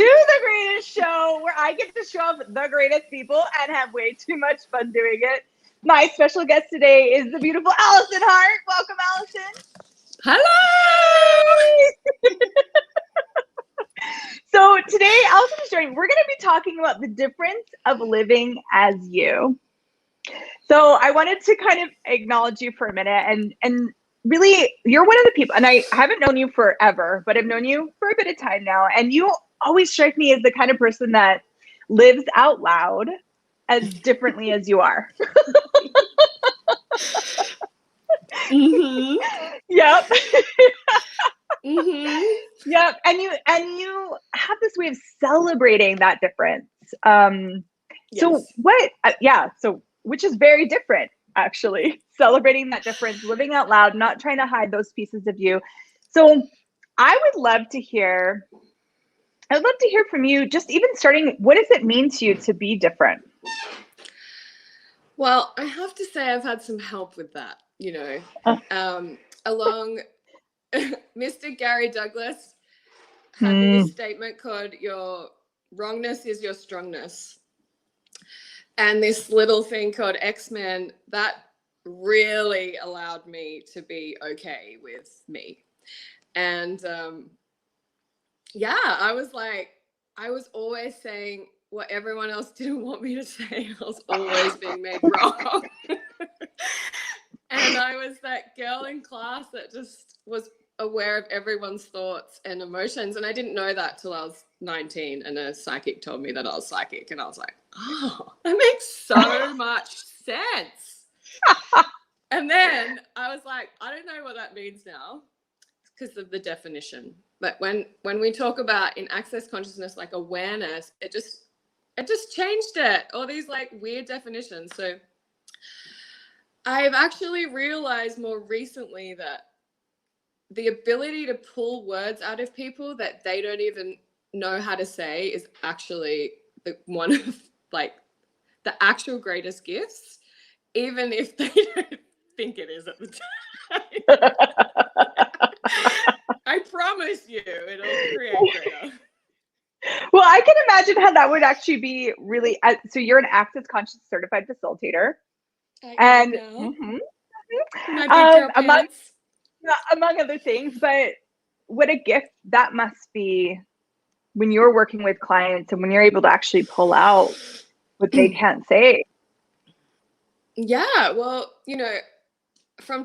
the greatest show where I get to show up the greatest people and have way too much fun doing it. My special guest today is the beautiful Alison Heart. Welcome, Alison. Hello! So today, Alison is joining. We're going to be talking about the difference of living as you. So I wanted to kind of acknowledge you for a minute and really, you're one of the people, and I haven't known you forever, but I've known you for a bit of time now, and you always strike me as the kind of person that lives out loud as differently as you are. Mm-hmm. Yep. Mm-hmm. Yep. And you have this way of celebrating that difference. So what? So which is very different, actually. Celebrating that difference, living out loud, not trying to hide those pieces of you. So I would love to hear. I'd love to hear from you. Just even starting, what does it mean to you to be different? Well, I have to say I've had some help with that, along Mr. Gary Douglas had this statement called "Your wrongness is your strongness." And this little thing called X-Men, that really allowed me to be okay with me. And I was always saying what everyone else didn't want me to say. I was always being made wrong. And I was that girl in class that just was aware of everyone's thoughts and emotions. And I didn't know that till I was 19, and a psychic told me that I was psychic. And I was like, oh, that makes so much sense. And then I was like, I don't know what that means now because of the definition. But when we talk about in access consciousness, like awareness, it just changed it. All these like weird definitions. So I've actually realized more recently that the ability to pull words out of people that they don't even know how to say is actually one of like the actual greatest gifts, even if they don't think it is at the time. I promise you it'll create greater. Well, I can imagine how that would actually be really, so you're an Access Conscious certified facilitator. And among other things, but what a gift that must be when you're working with clients and when you're able to actually pull out what they can't say. Yeah, well, from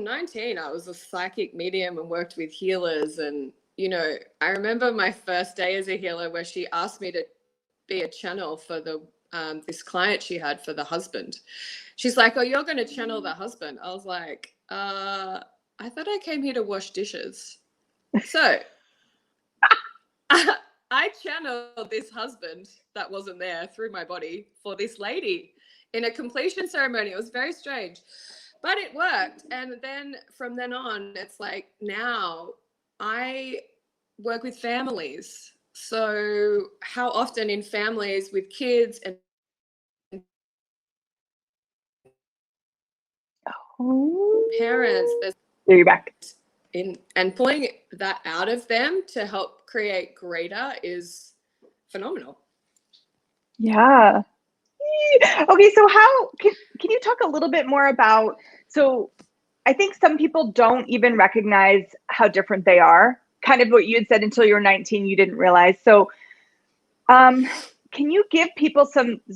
19, I was a psychic medium and worked with healers. And, I remember my first day as a healer where she asked me to be a channel for this client she had for the husband. She's like, oh, you're going to channel the husband. I was like, I thought I came here to wash dishes. So I channeled this husband that wasn't there through my body for this lady in a completion ceremony. It was very strange, but it worked. And then from then on, it's like now I work with families. So how often in families with kids and parents, there you're back. And pulling that out of them to help create greater is phenomenal. Yeah. Okay, so how can you talk a little bit more about, so I think some people don't even recognize how different they are. Kind of what you had said, until you were 19, you didn't realize. So can you give people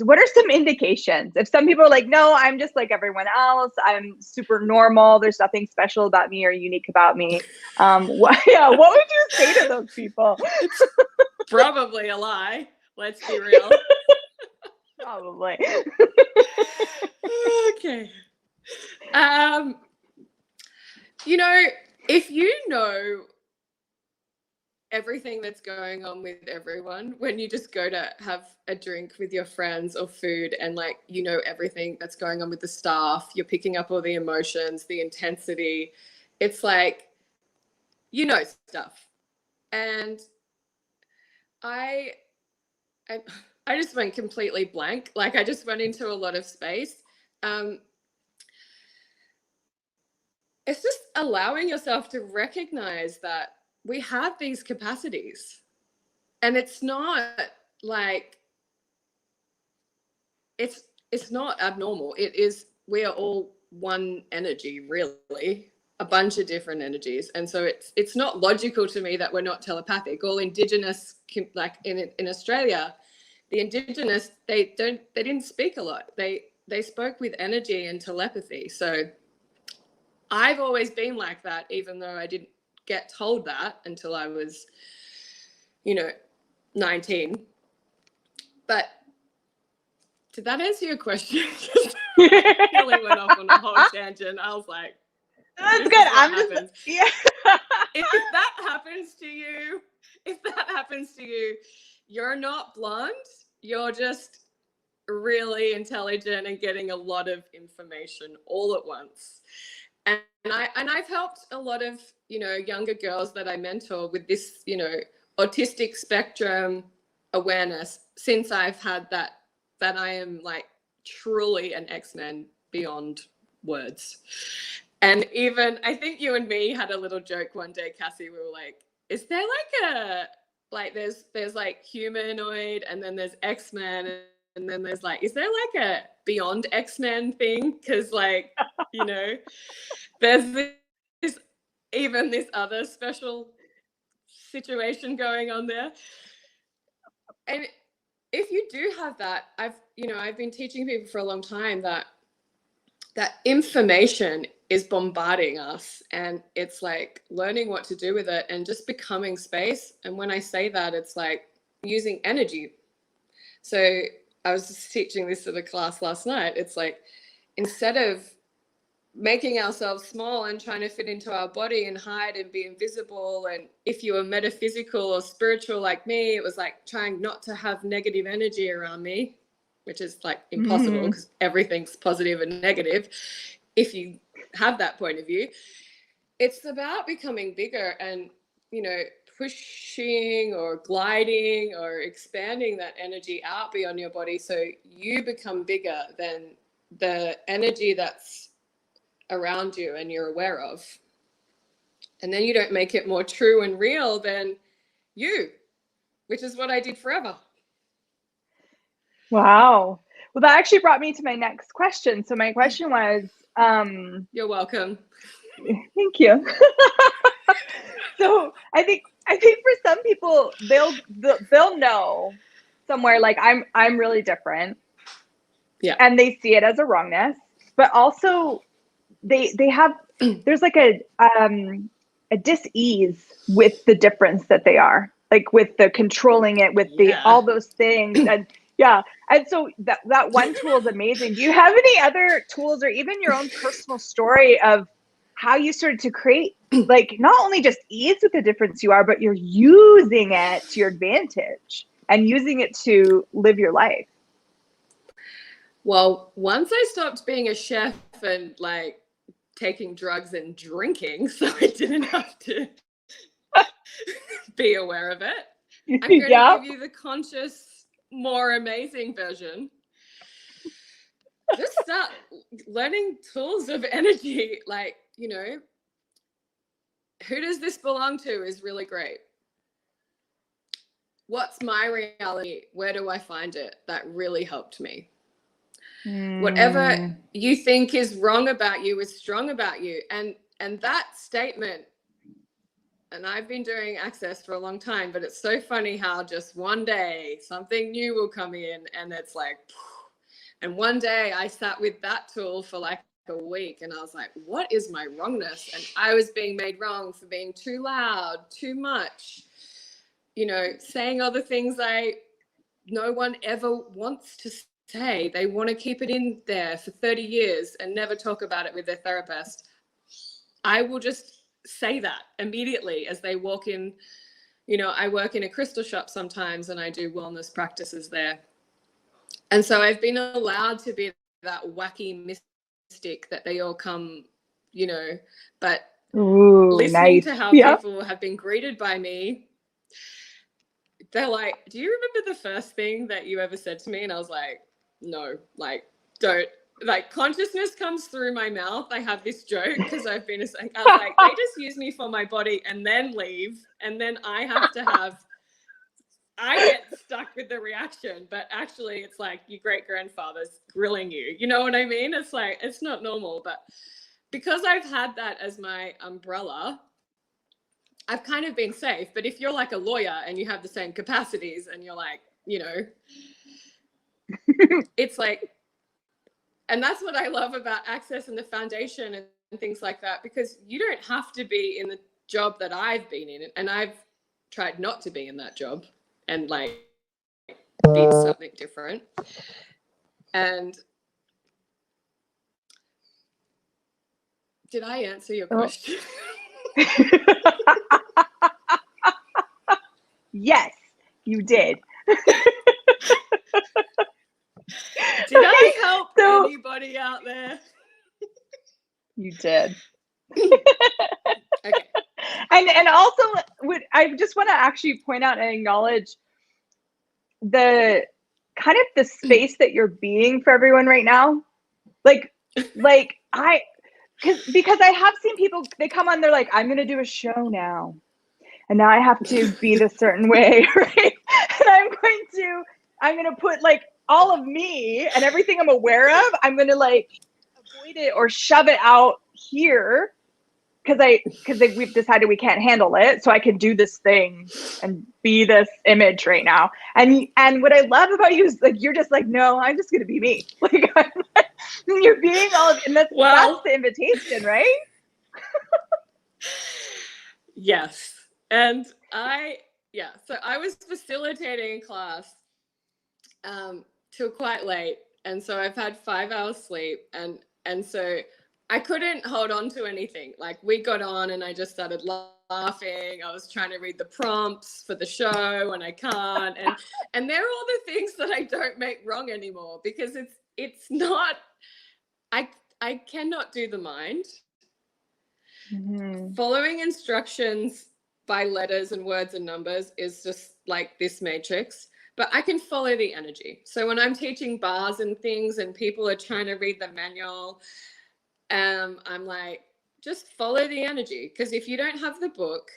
what are some indications? If some people are like, no, I'm just like everyone else, I'm super normal, there's nothing special about me or unique about me. What would you say to those people? It's probably a lie. Let's be real. Probably. Okay. If you know everything that's going on with everyone, when you just go to have a drink with your friends or food and like, everything that's going on with the staff, you're picking up all the emotions, the intensity, it's like, stuff. And I just went completely blank. Like I just went into a lot of space. It's just allowing yourself to recognize that we have these capacities And it's not like, it's not abnormal. It is, we are all one energy, really, a bunch of different energies. And so it's not logical to me that we're not telepathic. All Indigenous, like in Australia, the Indigenous, they didn't speak a lot. They spoke with energy and telepathy. So I've always been like that, even though I didn't get told that until I was, 19. But did that answer your question? I really went off on a whole tangent. I was like, that's good. Yeah. If that happens to you, you're not blonde. You're just really intelligent and getting a lot of information all at once. And I've helped a lot of, younger girls that I mentor with this, autistic spectrum awareness since I've had that I am like truly an X-Men beyond words. And even, I think you and me had a little joke one day, Cassie, we were like, is there there's like humanoid, and then there's X-Men, and then there's like, is there like a beyond X-Men thing? Because there's this other special situation going on there. And if you do have that, I've been teaching people for a long time that information is bombarding us, and it's like learning what to do with it and just becoming space. And when I say that, it's like using energy. So I was just teaching this to the class last night. It's like, instead of making ourselves small and trying to fit into our body and hide and be invisible, and if you were metaphysical or spiritual like me, it was like trying not to have negative energy around me, which is like impossible because everything's positive and negative if you have that point of view. It's about becoming bigger and, pushing or gliding or expanding that energy out beyond your body, so you become bigger than the energy that's around you and you're aware of. And then you don't make it more true and real than you, which is what I did forever. Wow. Well, that actually brought me to my next question. So my question was, you're welcome. Thank you. So I think for some people, they'll know somewhere, like I'm really different. Yeah. And they see it as a wrongness, but also they have, there's like a dis-ease with the difference that they are, like with the controlling it, with all those things. And and so that one tool is amazing. Do you have any other tools, or even your own personal story of how you started to create, like, not only just ease with the difference you are, but you're using it to your advantage and using it to live your life? Well, once I stopped being a chef and like taking drugs and drinking, so I didn't have to be aware of it, I'm going to give you the conscious, more amazing version. Just start learning tools of energy, like, who does this belong to is really great. What's my reality? Where do I find it? That really helped me. Whatever you think is wrong about you is strong about you. And that statement, and I've been doing Access for a long time, but it's so funny how just one day something new will come in, and it's like, and one day I sat with that tool for like a week, and I was like, what is my wrongness? And I was being made wrong for being too loud, too much, saying all the things no one ever wants to say. They want to keep it in there for 30 years and never talk about it with their therapist. I will just say that immediately as they walk in. I work in a crystal shop sometimes, and I do wellness practices there. And so I've been allowed to be that wacky mystic that they all come, but listening to how people have been greeted by me, they're like, do you remember the first thing that you ever said to me? And I was like, no, like, don't. Like, consciousness comes through my mouth. I have this joke because I was like, they just use me for my body and then leave. And then I have to have I get stuck with the reaction, but actually it's like your great grandfather's grilling you. You know what I mean? It's like, it's not normal, but because I've had that as my umbrella, I've kind of been safe. But if you're like a lawyer and you have the same capacities and you're like, you know, it's like, and that's what I love about Access and the foundation and things like that, because you don't have to be in the job that I've been in. And I've tried not to be in that job and like be something different. And did I answer your question? Yes, you did. Did I help anybody out there? You did. Okay. And also, I just want to actually point out and acknowledge the kind of the space that you're being for everyone right now. Because I have seen people, they come on, they're like, I'm going to do a show now. And now I have to be this certain way, right? And I'm going to put like all of me and everything I'm aware of, I'm going to like avoid it or shove it out here because we've decided we can't handle it. So I can do this thing and be this image right now. And what I love about you is like, you're just like, no, I'm just going to be me. Like, you're being all of, and that's the invitation, right? Yes. And so I was facilitating a class till quite late. And so I've had 5 hours sleep. And so I couldn't hold on to anything. Like we got on and I just started laughing. I was trying to read the prompts for the show and I can't. And they're all the things that I don't make wrong anymore, because it's not, I cannot do the mind. Mm-hmm. Following instructions by letters and words and numbers is just like this matrix, but I can follow the energy. So when I'm teaching bars and things and people are trying to read the manual, I'm like, just follow the energy. Because if you don't have the book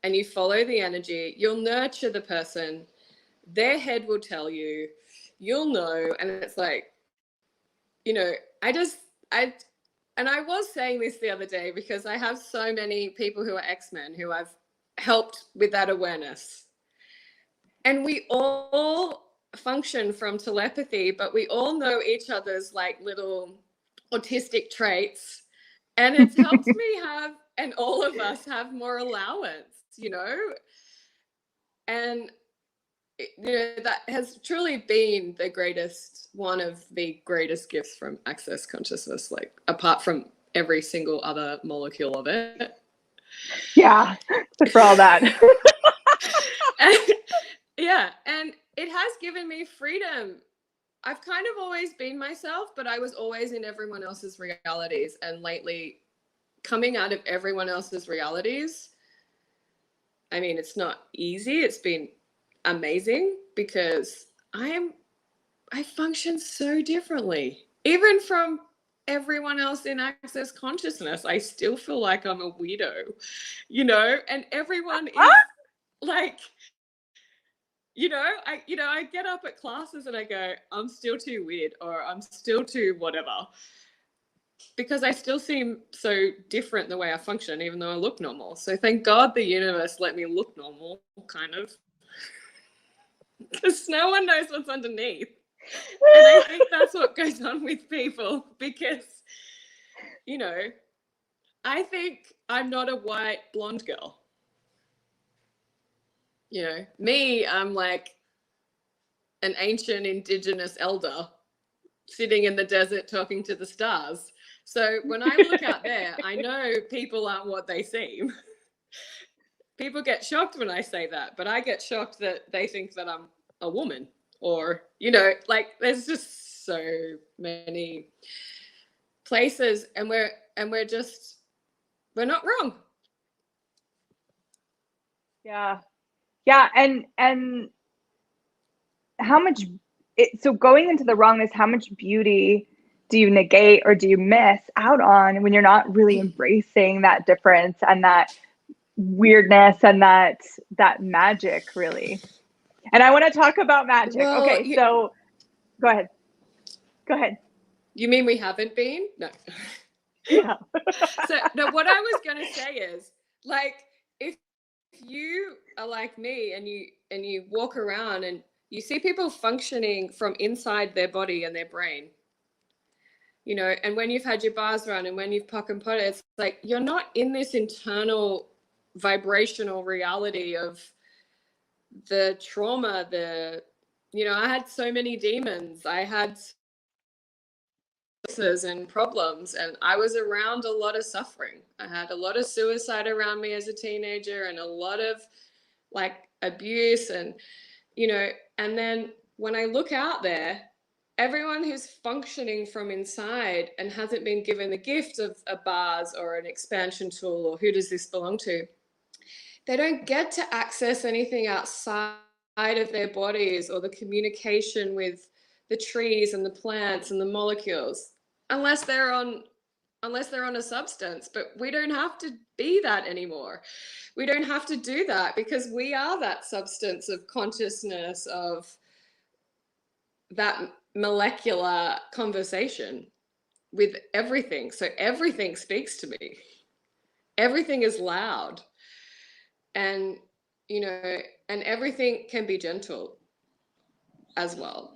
and you follow the energy, you'll nurture the person. Their head will tell you, you'll know. And it's like, you know, and I was saying this the other day because I have so many people who are X-Men who I've helped with that awareness. And we all function from telepathy, but we all know each other's like little autistic traits. And it's helped me have, and all of us have more allowance, you know? And you know, that has truly been one of the greatest gifts from Access Consciousness, like apart from every single other molecule of it. Yeah, for all that. And it has given me freedom. I've kind of always been myself, but I was always in everyone else's realities. And lately, coming out of everyone else's realities, I mean, it's not easy. It's been amazing because I function so differently. Even from everyone else in Access Consciousness, I still feel like I'm a weirdo, you know, and everyone is like, you know, I get up at classes and I go, I'm still too weird, or I'm still too whatever, because I still seem so different the way I function, even though I look normal. So thank God the universe let me look normal, kind of, because no one knows what's underneath. And I think that's what goes on with people, because, you know, I think I'm not a white blonde girl. You know, me, I'm like an ancient indigenous elder sitting in the desert talking to the stars. So when I look out there, I know people aren't what they seem. People get shocked when I say that, but I get shocked that they think that I'm a woman, or, you know, like there's just so many places, and we're not wrong. Yeah. And how much so going into the wrongness, how much beauty do you negate or do you miss out on when you're not really embracing that difference and that weirdness and that magic, really? And I want to talk about magic. Well, Okay, so go ahead. Go ahead. You mean we haven't been? No. Yeah. So no, what I was going to say is, like, if you are like me and you walk around and you see people functioning from inside their body and their brain, you know, and when you've had your bars run and when you've pock and potted, it's like you're not in this internal vibrational reality of the trauma, I had so many demons. I had and problems, and I was around a lot of suffering. I had a lot of suicide around me as a teenager and a lot of like abuse, and and then when I look out there, everyone who's functioning from inside and hasn't been given the gift of a bars or an expansion tool, or who does this belong to, they don't get to access anything outside of their bodies or the communication with the trees and the plants and the molecules unless they're on a substance. But we don't have to be that anymore. We don't have to do that because we are that substance of consciousness, of that molecular conversation with everything. So everything speaks to me. Everything is loud. And and everything can be gentle as well.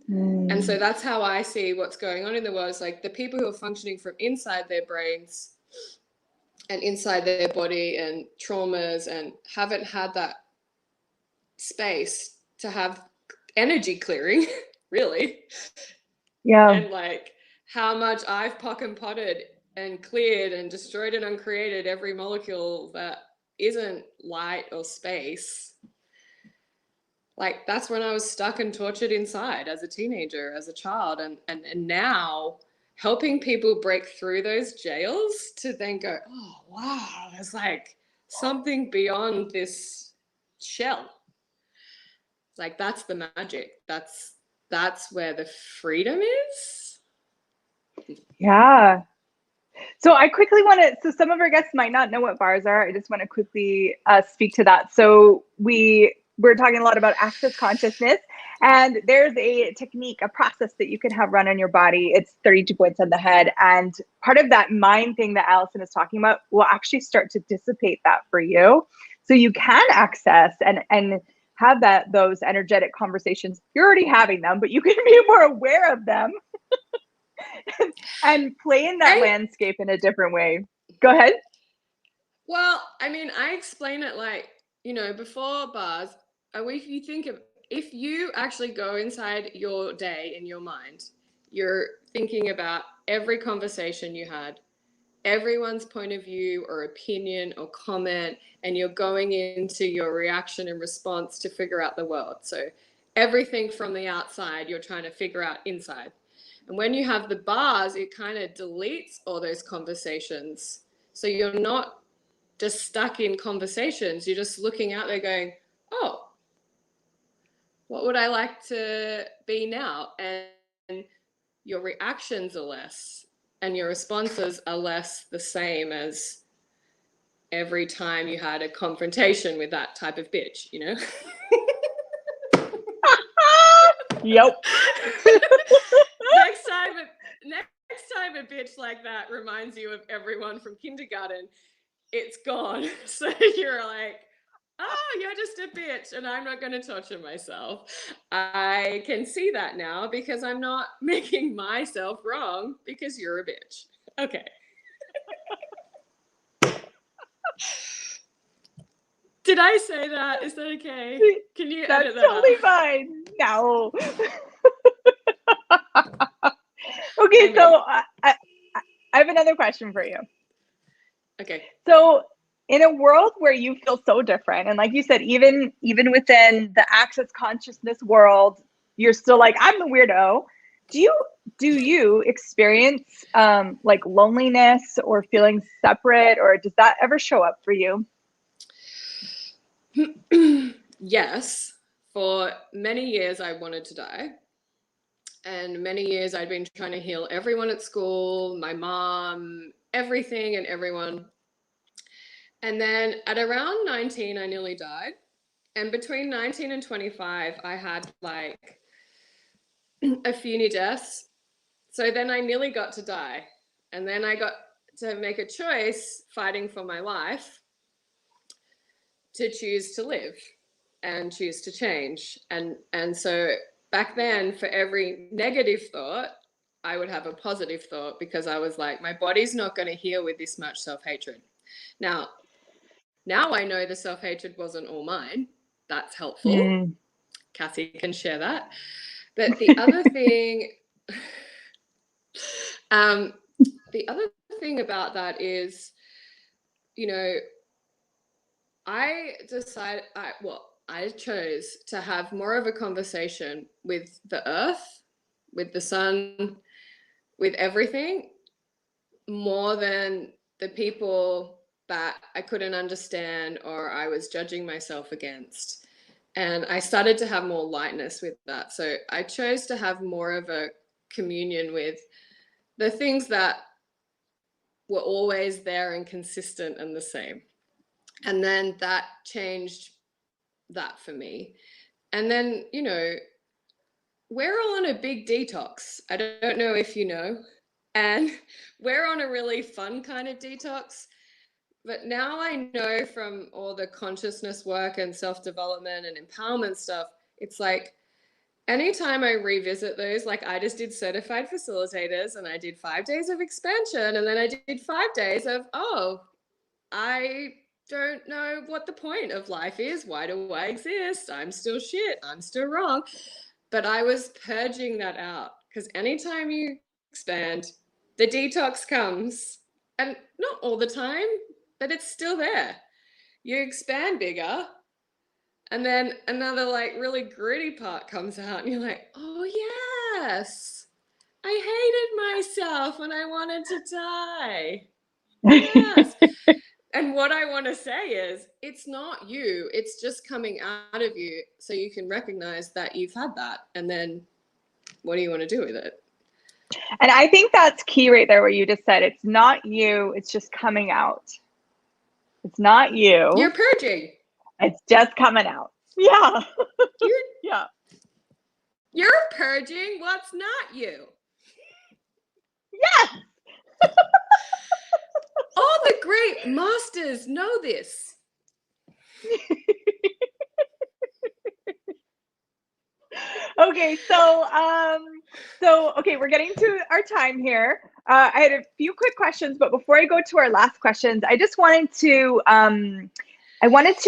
And so that's how I see what's going on in the world. It's like the people who are functioning from inside their brains and inside their body and traumas and haven't had that space to have energy clearing, really. Yeah. And like how much I've pock and potted and cleared and destroyed and uncreated every molecule that isn't light or space. Like that's when I was stuck and tortured inside as a teenager, as a child. And now helping people break through those jails to then go, oh, wow, there's like something beyond this shell. Like that's the magic. That's where the freedom is. Yeah. So I quickly want to, so some of our guests might not know what bars are. I just want to quickly speak to that. So we're talking a lot about access consciousness, and there's a technique, a process that you can have run on your body. It's 32 points on the head. And part of that mind thing that Alison is talking about will actually start to dissipate that for you. So you can access and have those energetic conversations. You're already having them, but you can be more aware of them. And play in that landscape in a different way. Go ahead. Well, I mean, I explain it like, before bars, if you actually go inside your day in your mind, you're thinking about every conversation you had, everyone's point of view or opinion or comment, and you're going into your reaction and response to figure out the world. So everything from the outside, you're trying to figure out inside. And when you have the bars, it kind of deletes all those conversations. So you're not just stuck in conversations. You're just looking out there going, oh, what would I like to be now? And your reactions are less and your responses are less the same as every time you had a confrontation with that type of bitch, Yep. Next time a bitch like that reminds you of everyone from kindergarten, it's gone. So you're like, oh, you're just a bitch and I'm not going to torture myself. I can see that now because I'm not making myself wrong because you're a bitch. Okay. Did I say that? Is that okay? Can you edit that out? That's totally fine. No. Okay, so I have another question for you. Okay. So in a world where you feel so different, and like you said, even within the access consciousness world, you're still like, I'm the weirdo. Do you experience like loneliness or feeling separate, or does that ever show up for you? Yes. For many years, I wanted to die. And many years I'd been trying to heal everyone at school, my mom, everything and everyone. And then at around 19, I nearly died. And between 19 and 25, I had like a few near deaths. So then I nearly got to die. And then I got to make a choice fighting for my life to choose to live and choose to change. And so back then, for every negative thought, I would have a positive thought, because I was like, my body's not going to heal with this much self-hatred. Now I know the self-hatred wasn't all mine. That's helpful. Cassy can share that. But the other thing, the other thing about that is, you know, I chose to have more of a conversation with the earth, with the sun, with everything, more than the people that I couldn't understand or I was judging myself against. And I started to have more lightness with that. So I chose to have more of a communion with the things that were always there and consistent and the same. And then that changed that for me. And then, you know, we're all on a big detox. I don't know if you know. And we're on a really fun kind of detox. But now I know from all the consciousness work and self-development and empowerment stuff, it's like anytime I revisit those, like I just did certified facilitators and I did 5 days of expansion, and then I did 5 days of, I don't know what the point of life is. Why do I exist? I'm still shit. I'm still wrong. But I was purging that out, because anytime you expand, the detox comes, and not all the time, but it's still there. You expand bigger, and then another like really gritty part comes out, and you're like, oh yes, I hated myself and I wanted to die. Yes. And what I want to say is, it's not you, it's just coming out of you, so you can recognize that you've had that, and then what do you want to do with it? And I think that's key right there, where you just said, it's not you, it's just coming out. It's not you. You're purging. It's just coming out. Yeah. Yeah. You're purging what's not you. Yes. All the great masters know this. Okay, okay, we're getting to our time here. I had a few quick questions, but before I go to our last questions, I just wanted to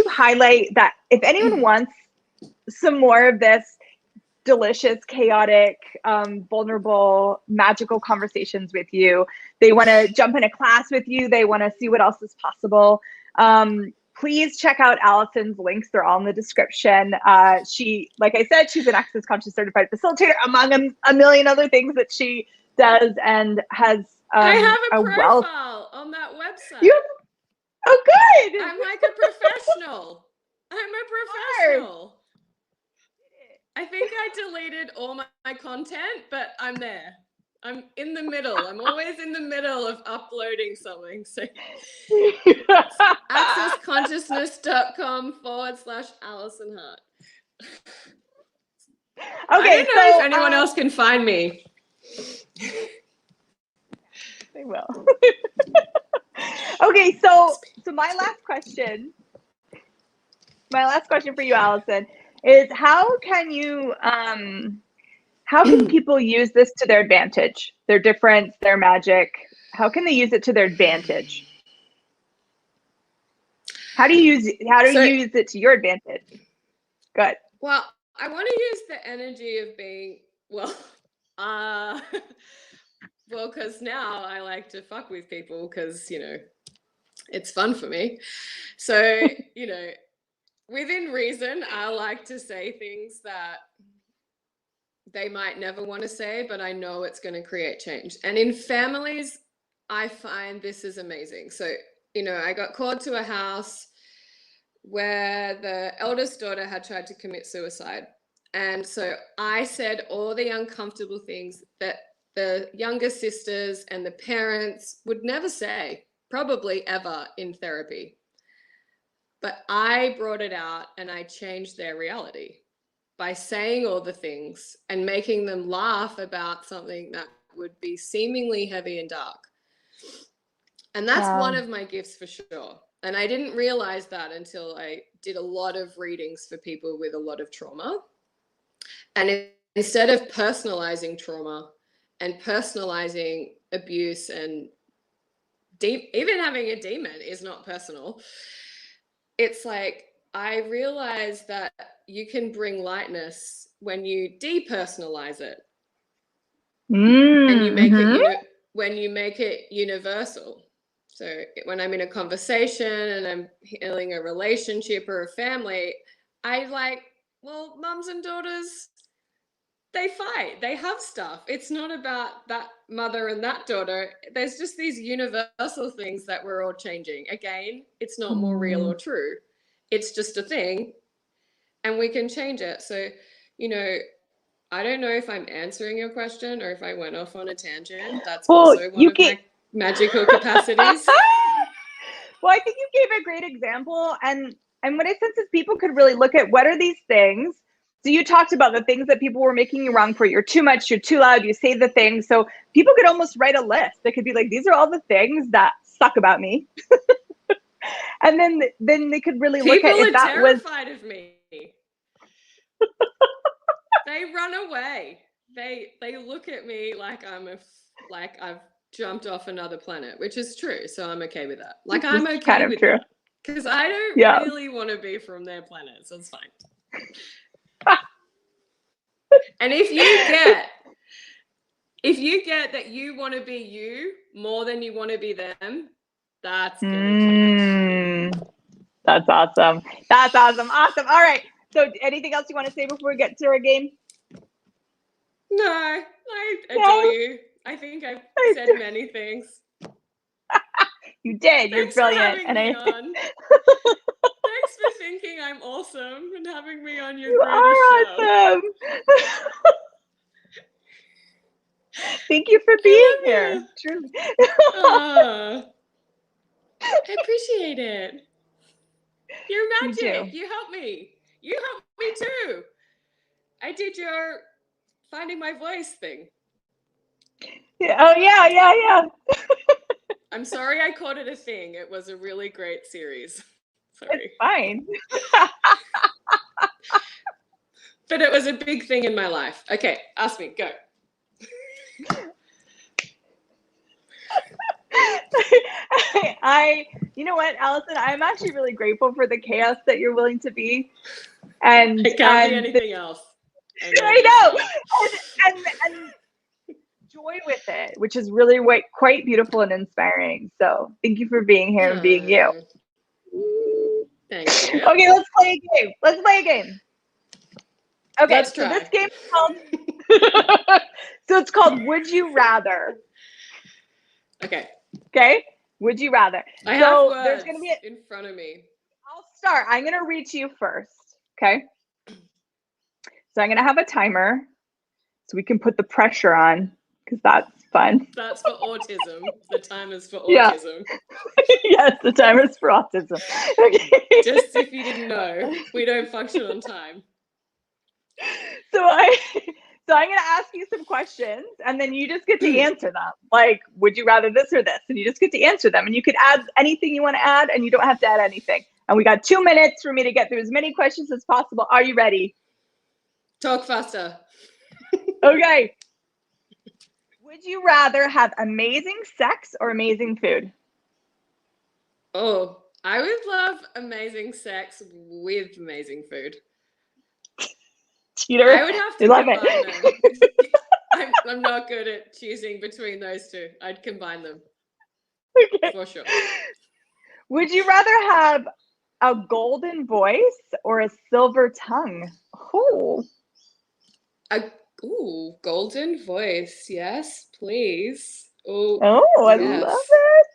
highlight that if anyone wants some more of this delicious, chaotic, vulnerable, magical conversations with you, they want to jump in a class with you, they want to see what else is possible, please check out Alison's links. They're all in the description. She, like I said, she's an Access Conscious Certified Facilitator, among a million other things that she does, and has I have a profile on that website. Oh, good. I'm like a professional. I'm a professional. I think I deleted all my content, but I'm there. I'm in the middle. I'm always in the middle of uploading something. So accessconsciousness.com/Alison Heart. Okay, I don't know if anyone else can find me. They will. Okay, so my last question for you, Alison, is how can people use this to their advantage? Their difference, their magic. How can they use it to their advantage? How do you use it to your advantage? Good. Well, I want to use the energy of being because now I like to fuck with people, because it's fun for me. So within reason, I like to say things that they might never want to say, but I know it's going to create change. And in families, I find this is amazing. So, I got called to a house where the eldest daughter had tried to commit suicide. And so I said all the uncomfortable things that the younger sisters and the parents would never say, probably ever, in therapy. But I brought it out and I changed their reality by saying all the things and making them laugh about something that would be seemingly heavy and dark. And that's one of my gifts for sure. And I didn't realize that until I did a lot of readings for people with a lot of trauma. And instead of personalizing trauma and personalizing abuse and even having a demon is not personal, it's like I realized that you can bring lightness when you depersonalize it. And you make it, when you make it universal. So when I'm in a conversation and I'm healing a relationship or a family, I like, well, mums and daughters, they fight, they have stuff. It's not about that mother and that daughter. There's just these universal things that we're all changing. Again, it's not more real or true. It's just a thing and we can change it. So, you know, I don't know if I'm answering your question or if I went off on a tangent. That's also one of my magical capacities. Well, I think you gave a great example. And what I sense is people could really look at what are these things. So you talked about the things that people were making you wrong for. You're too much, you're too loud, you say the things. So people could almost write a list. They could be like, these are all the things that suck about me. And then they could really look at if that was. People are terrified of me. They run away. They look at me like I've jumped off another planet, which is true. So I'm okay with that. Like I'm okay kind of with that because I don't really want to be from their planet. So it's fine. And if you get that you want to be you more than you want to be them, that's gonna change. That's awesome. That's awesome. Awesome. All right. So anything else you want to say before we get to our game? No, I adore you. I think I've said many things. You did. You're brilliant. And Thanks for thinking I'm awesome and having me on your greatest show. Awesome. Thank you for being here. Truly. I appreciate it. You're magic. You helped me. You helped me too. I did your finding my voice thing. Yeah. Oh yeah. I'm sorry I called it a thing. It was a really great series. Sorry. It's fine. But it was a big thing in my life. Okay, ask me. Go. You know what, Alison, I'm actually really grateful for the chaos that you're willing to be. And it can't be anything else. I know. And joy with it, which is really quite beautiful and inspiring. So thank you for being here and being you. Thank you. Okay, let's play a game. Okay, let's try. So this game is called so it's called Would You Rather. Okay. Would you rather? I have words there's gonna be in front of me. I'll start. I'm gonna read to you first. Okay. So I'm gonna have a timer so we can put the pressure on because that's fun. That's for autism. The timer's for autism. Yes, the timer's for autism. Okay. Just if you didn't know, we don't function on time. So I'm going to ask you some questions and then you just get to answer them. Like, would you rather this or this? And you just get to answer them. And you could add anything you want to add and you don't have to add anything. And we got 2 minutes for me to get through as many questions as possible. Are you ready? Talk faster. Okay. Would you rather have amazing sex or amazing food? Oh, I would love amazing sex with amazing food. Cheater. I would have to combine them. I'm not good at choosing between those two. I'd combine them. Okay. For sure. Would you rather have a golden voice or a silver tongue? Golden voice. Yes, please. Oh, I love it.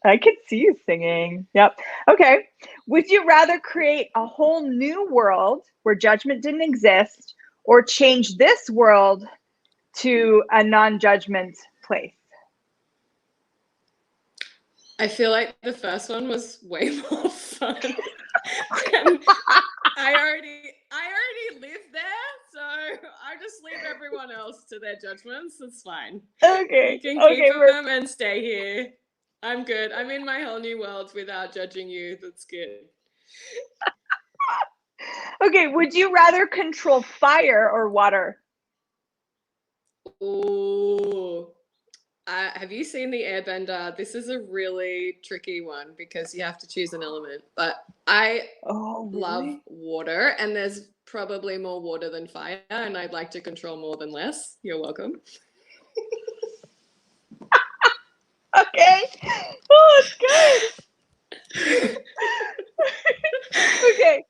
I could see you singing. Yep. Okay. Would you rather create a whole new world where judgment didn't exist or change this world to a non-judgment place? I feel like the first one was way more fun. And I already live there, so I just leave everyone else to their judgments. It's fine. Okay. You can Okay. keep them and stay here. I'm good. I'm in my whole new world without judging you. That's good. Okay. Would you rather control fire or water? Ooh. Have you seen the Airbender? This is a really tricky one because you have to choose an element. But I love water, and there's probably more water than fire, and I'd like to control more than less. You're welcome. Okay. Oh, it's good. Okay.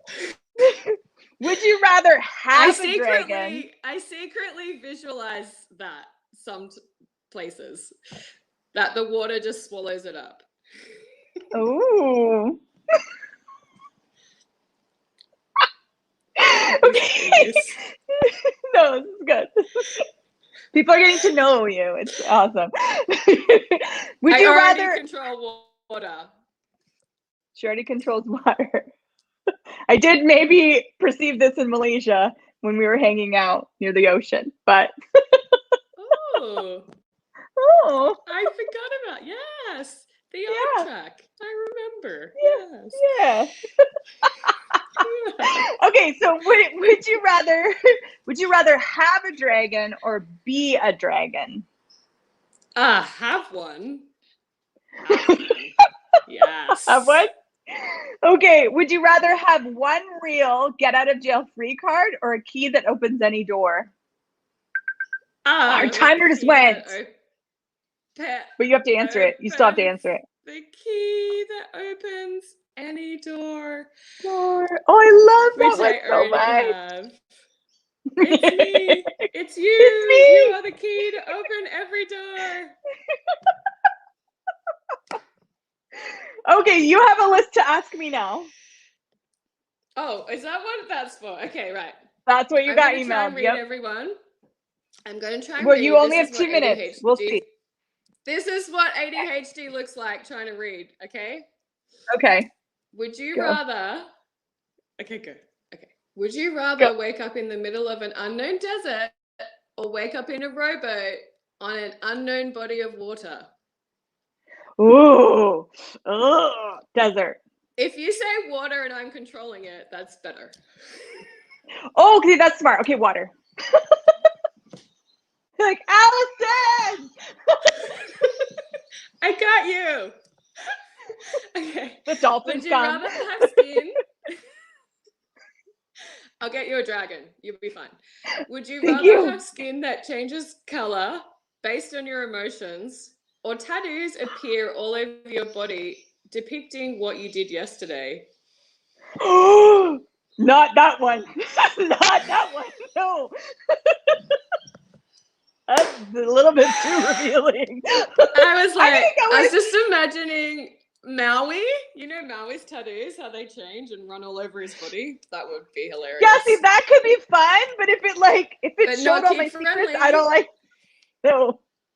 Would you rather have a dragon? I secretly visualize that some places, that the water just swallows it up. Oh. Okay. No, this is good. People are getting to know you. It's awesome. Would you rather control water? She already controls water. I did maybe perceive this in Malaysia when we were hanging out near the ocean, but oh, I forgot about the art track. I remember. Yeah. Okay, so would you rather have a dragon or be a dragon? Have one. Yes. Have one? Okay, would you rather have one real get out of jail free card or a key that opens any door? Our timer just went. But you have to answer it. You still have to answer it. The key that opens any door. Oh, I love that one so much. It's me. It's you. It's me. You are the key to open every door. Okay, you have a list to ask me now. Oh, is that what that's for? Okay, right. That's what you got emailed. Try and read everyone. I'm going to try and read. Well, you only have 2 minutes. We'll see. This is what ADHD looks like trying to read, okay? Okay. Would you rather... Okay, good. Okay. Would you rather wake up in the middle of an unknown desert or wake up in a rowboat on an unknown body of water? Ooh. Desert. If you say water and I'm controlling it, that's better. Oh, okay, that's smart. Okay, water. Like, Alison! I got you. Okay. The dolphins Would you rather have skin? I'll get you a dragon. You'll be fine. Would you rather have skin that changes color based on your emotions, or tattoos appear all over your body depicting what you did yesterday? Not that one. Not that one. No. That's a little bit too revealing. I was just imagining Maui. You know Maui's tattoos, how they change and run all over his body? That would be hilarious. Yeah, see, that could be fun, but if it showed all my secrets, I don't like.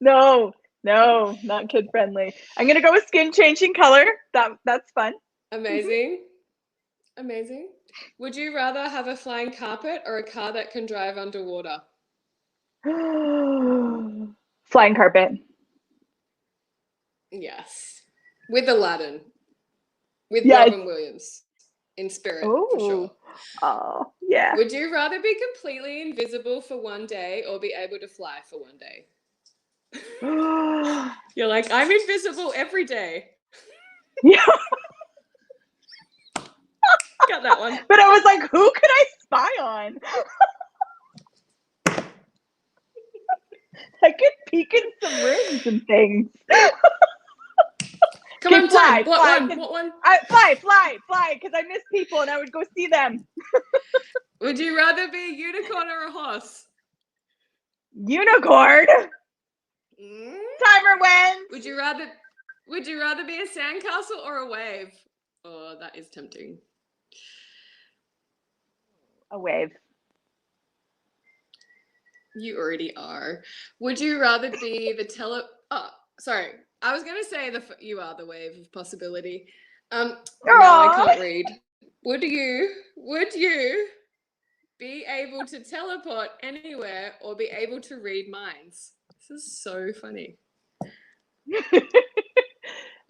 No, not kid friendly. I'm gonna go with skin changing color. That's fun. Amazing. Amazing. Would you rather have a flying carpet or a car that can drive underwater? Flying carpet. Yes. With Aladdin. With Robin Williams. In spirit, for sure. Oh, yeah. Would you rather be completely invisible for one day or be able to fly for one day? You're like, I'm invisible every day. Yeah. Got that one. But I was like, who could I spy on? I could peek in some rooms and things. Come on, fly. What one? Fly, because I miss people and I would go see them. Would you rather be a unicorn or a horse? Unicorn. Timer went. Would you rather be a sandcastle or a wave? Oh, that is tempting. A wave. You already are. Would you rather be the sorry. I was going to say you are the wave of possibility. No, I can't read. Would you be able to teleport anywhere or be able to read minds? This is so funny.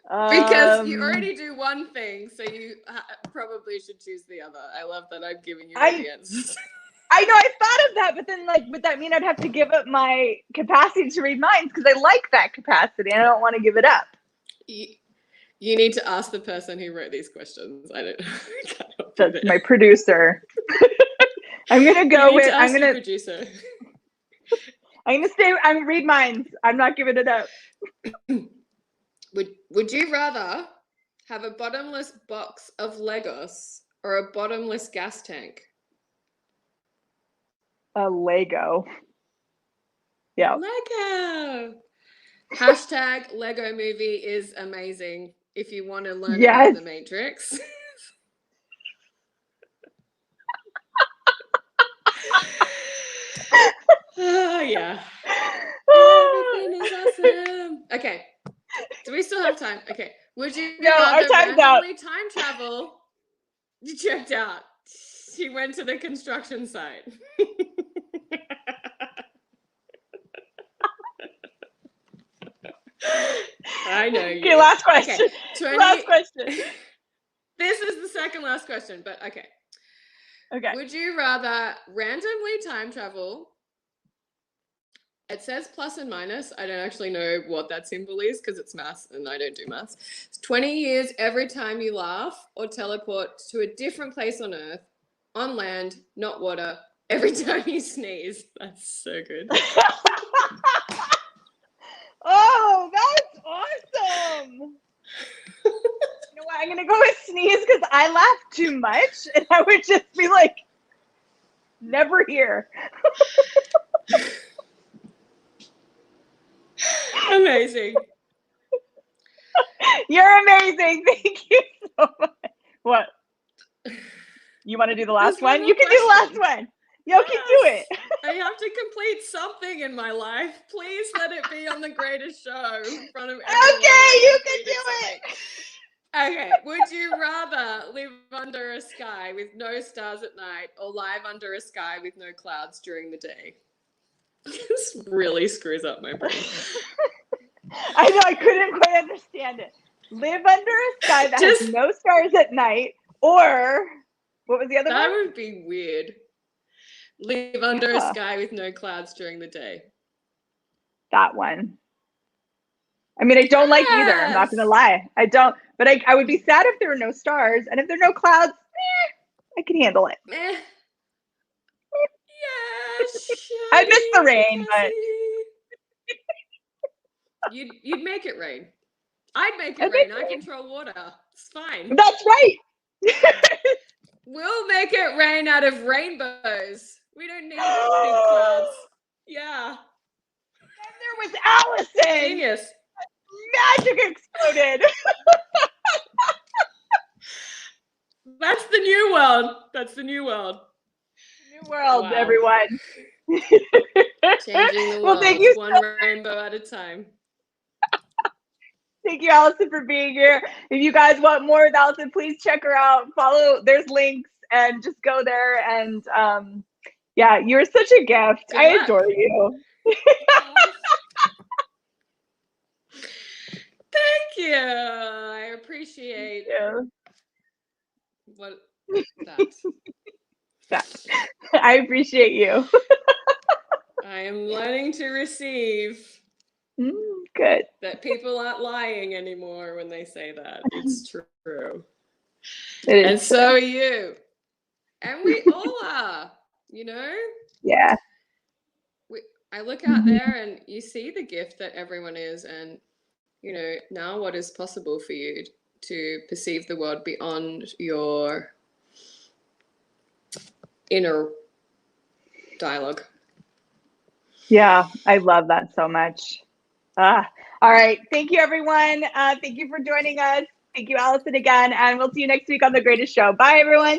Because you already do one thing, so you probably should choose the other. I love that I'm giving you all the answers. I know, I thought of that, but then, like, would that mean I'd have to give up my capacity to read minds? Because I like that capacity, and I don't want to give it up. You need to ask the person who wrote these questions. I don't know. That's my producer. I'm gonna go with. I'm gonna. Producer. I'm gonna stay. I'm read minds. I'm not giving it up. Would you rather have a bottomless box of Legos or a bottomless gas tank? A Lego. Yeah. Lego. Hashtag Lego movie is amazing if you want to learn about the Matrix. Oh, yeah. Everything is awesome. Okay. Do we still have time? Okay. Would you rather randomly time travel? You checked out. She went to the construction site. I know you. Okay, last question. Okay. Last question. This is the second last question, but okay. Okay. Would you rather randomly time travel? It says plus and minus. I don't actually know what that symbol is because it's maths and I don't do maths. It's 20 years every time you laugh or teleport to a different place on Earth, on land, not water, every time you sneeze. That's so good. Oh, that's awesome. You know what? I'm going to go with sneeze because I laugh too much and I would just be like, never here. Amazing. You're amazing. Thank you so much. What? You want to do the last one? You can do the last one. You can do it. I have to complete something in my life. Please let it be on the greatest show in front of everyone. Okay, you can do it. Okay, would you rather live under a sky with no stars at night or live under a sky with no clouds during the day? This really screws up my brain. I know, I couldn't quite understand it. Live under a sky that has no stars at night, or what was the other one? That would be weird. Live under a sky with no clouds during the day. That one. I mean, I don't like either. I'm not going to lie. I don't. But I would be sad if there were no stars. And if there are no clouds, I can handle it. I miss the rain, but you'd make it rain. I'd make it rain. I control water. It's fine. That's right. We'll make it rain out of rainbows. We don't need big clouds. Yeah. And there was Alison. Genius. Magic exploded. That's the new world. That's the new world. New world, wow. Everyone. Changing the world, thank you one rainbow at a time. Thank you, Alison, for being here. If you guys want more with Alison, please check her out. Follow, there's links, and just go there. And yeah, you're such a gift. Good I luck. Adore you. Thank you. I appreciate what that. I appreciate you. I am learning to receive. Good. That people aren't lying anymore when they say that. It's true. It is so are you. And we all are, you know? Yeah. I look out there and you see the gift that everyone is, and you know, now what is possible for you to perceive the world beyond your inner dialogue. Yeah, I love that so much. All right. Thank you, everyone. Thank you for joining us. Thank you, Alison, again. And we'll see you next week on The Greatest Show. Bye, everyone.